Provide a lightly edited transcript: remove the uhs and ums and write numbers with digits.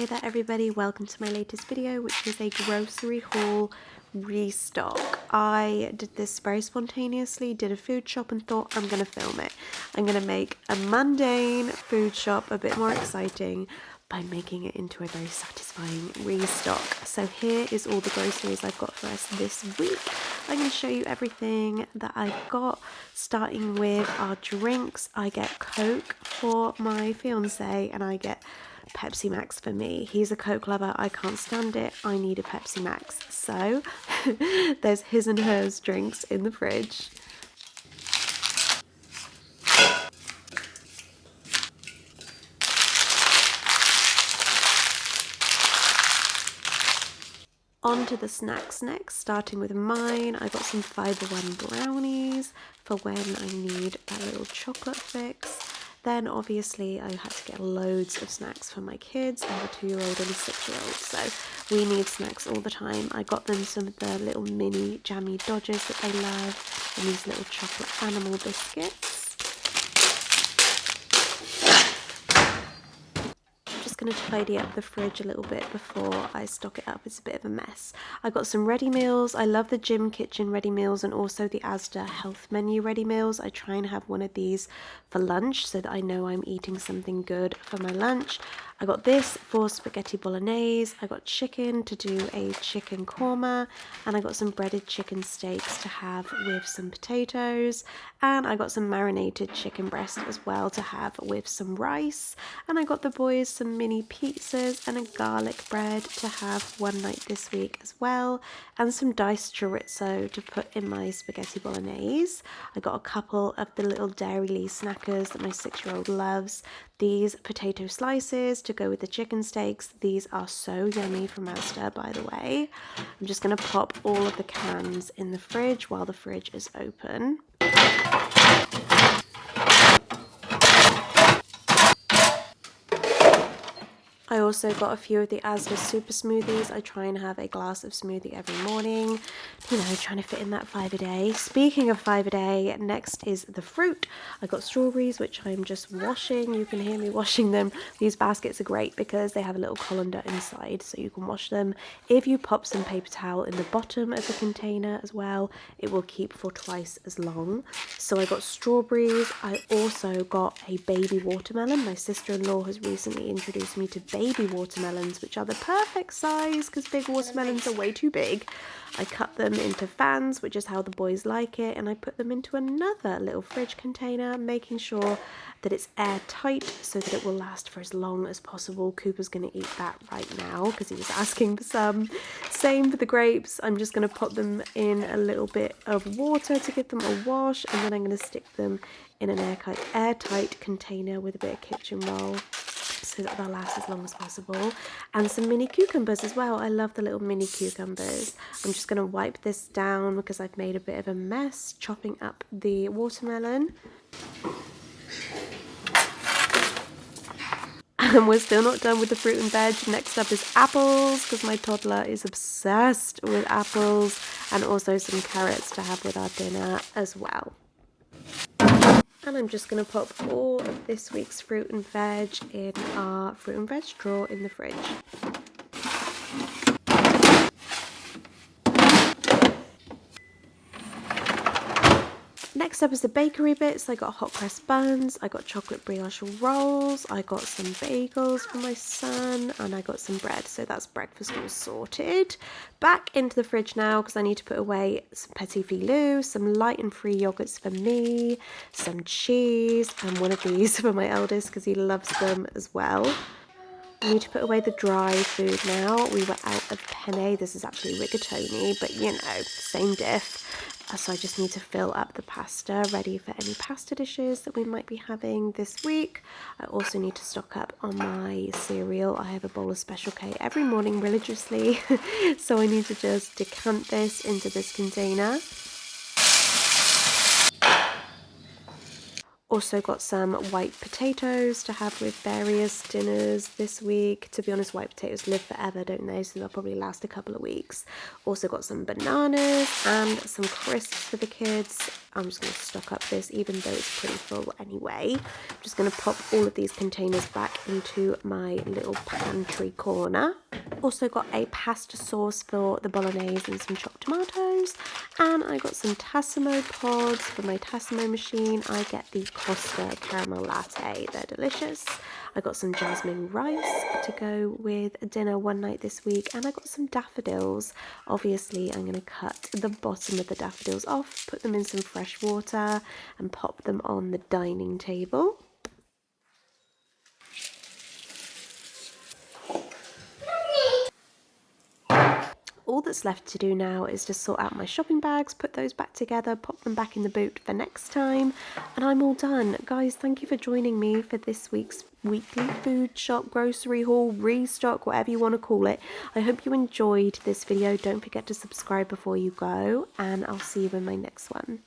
Hey there everybody, welcome to my latest video, which is a grocery haul restock. I did this very spontaneously, did a food shop and thought I'm going to film it. I'm going to make a mundane food shop a bit more exciting by making it into a very satisfying restock. So here is all the groceries I've got for us this week. I'm going to show you everything that I've got, starting with our drinks. I get Coke for my fiance and I get Pepsi Max for me. He's a Coke lover, I can't stand it, I need a Pepsi Max. So there's his and hers drinks in the fridge. On to the snacks next, starting with mine. I got some Fiber One brownies for when I need that little chocolate fix. Then obviously I had to get loads of snacks for my kids. I have a 2-year-old and a 6-year-old, so we need snacks all the time. I got them some of the little mini jammy Dodgers that they love, and these little chocolate animal biscuits. Going to tidy up the fridge a little bit before I stock it up. It's a bit of a mess. I got some ready meals. I love the Gym Kitchen ready meals and also the Asda health menu ready meals. I try and have one of these for lunch so that I know I'm eating something good for my lunch. I got this for spaghetti bolognese. I got chicken to do a chicken korma, and I got some breaded chicken steaks to have with some potatoes, and I got some marinated chicken breast as well to have with some rice, and I got the boys some mini pizzas and a garlic bread to have one night this week as well, and some diced chorizo to put in my spaghetti bolognese. I got a couple of the little Dairy snackers that my 6-year-old loves. These potato slices to go with the chicken steaks. These are so yummy from Asda, by the way. I'm just going to pop all of the cans in the fridge while the fridge is open. I also got a few of the Asda super smoothies. I try and have a glass of smoothie every morning, you know, trying to fit in that 5 a day. Speaking of 5 a day, next is the fruit. I got strawberries, which I'm just washing. You can hear me washing them. These baskets are great because they have a little colander inside, so you can wash them. If you pop some paper towel in the bottom of the container as well, it will keep for twice as long. So I got strawberries. I also got a baby watermelon. My sister-in-law has recently introduced me to baby watermelons, which are the perfect size because big watermelons are way too big. I cut them into fans, which is how the boys like it, and I put them into another little fridge container, making sure that it's airtight so that it will last for as long as possible. Cooper's going to eat that right now because he was asking for some. Same for the grapes. I'm just going to put them in a little bit of water to give them a wash, and then I'm going to stick them in an airtight container with a bit of kitchen roll, so that they'll last as long as possible. And some mini cucumbers as well. I love the little mini cucumbers. I'm just going to wipe this down because I've made a bit of a mess chopping up the watermelon. And we're still not done with the fruit and veg. Next up is apples, because my toddler is obsessed with apples, and also some carrots to have with our dinner as well. And I'm just going to pop all of this week's fruit and veg in our fruit and veg drawer in the fridge. Next up is the bakery bits. I got hot pressed buns, I got chocolate brioche rolls, I got some bagels for my son, and I got some bread. So that's breakfast all sorted. Back into the fridge now because I need to put away some petit filou, some light and free yogurts for me, some cheese, and one of these for my eldest because he loves them as well. I need to put away the dry food now. We were out of penne. This is actually rigatoni, but you know, same diff. So I just need to fill up the pasta, ready for any pasta dishes that we might be having this week. I also need to stock up on my cereal. I have a bowl of Special K every morning religiously, so I need to just decant this into this container. Also got some white potatoes to have with various dinners this week. To be honest, white potatoes live forever, don't they? So they'll probably last a couple of weeks. Also got some bananas and some crisps for the kids. I'm just going to stock up this, even though it's pretty full anyway. just going to pop all of these containers back into my little pantry corner. Also got a pasta sauce for the bolognese and some chopped tomatoes. And I got some Tassimo pods for my Tassimo machine. I get the Costa caramel latte. They're delicious. I got some jasmine rice to go with dinner one night this week. And I got some daffodils. Obviously, I'm going to cut the bottom of the daffodils off, put them in some fresh water and pop them on the dining table. All that's left to do now is just sort out my shopping bags, put those back together, pop them back in the boot for next time, and I'm all done. Guys, thank you for joining me for this week's weekly food shop, grocery haul, restock, whatever you want to call it. I hope you enjoyed this video. Don't forget to subscribe before you go, and I'll see you in my next one.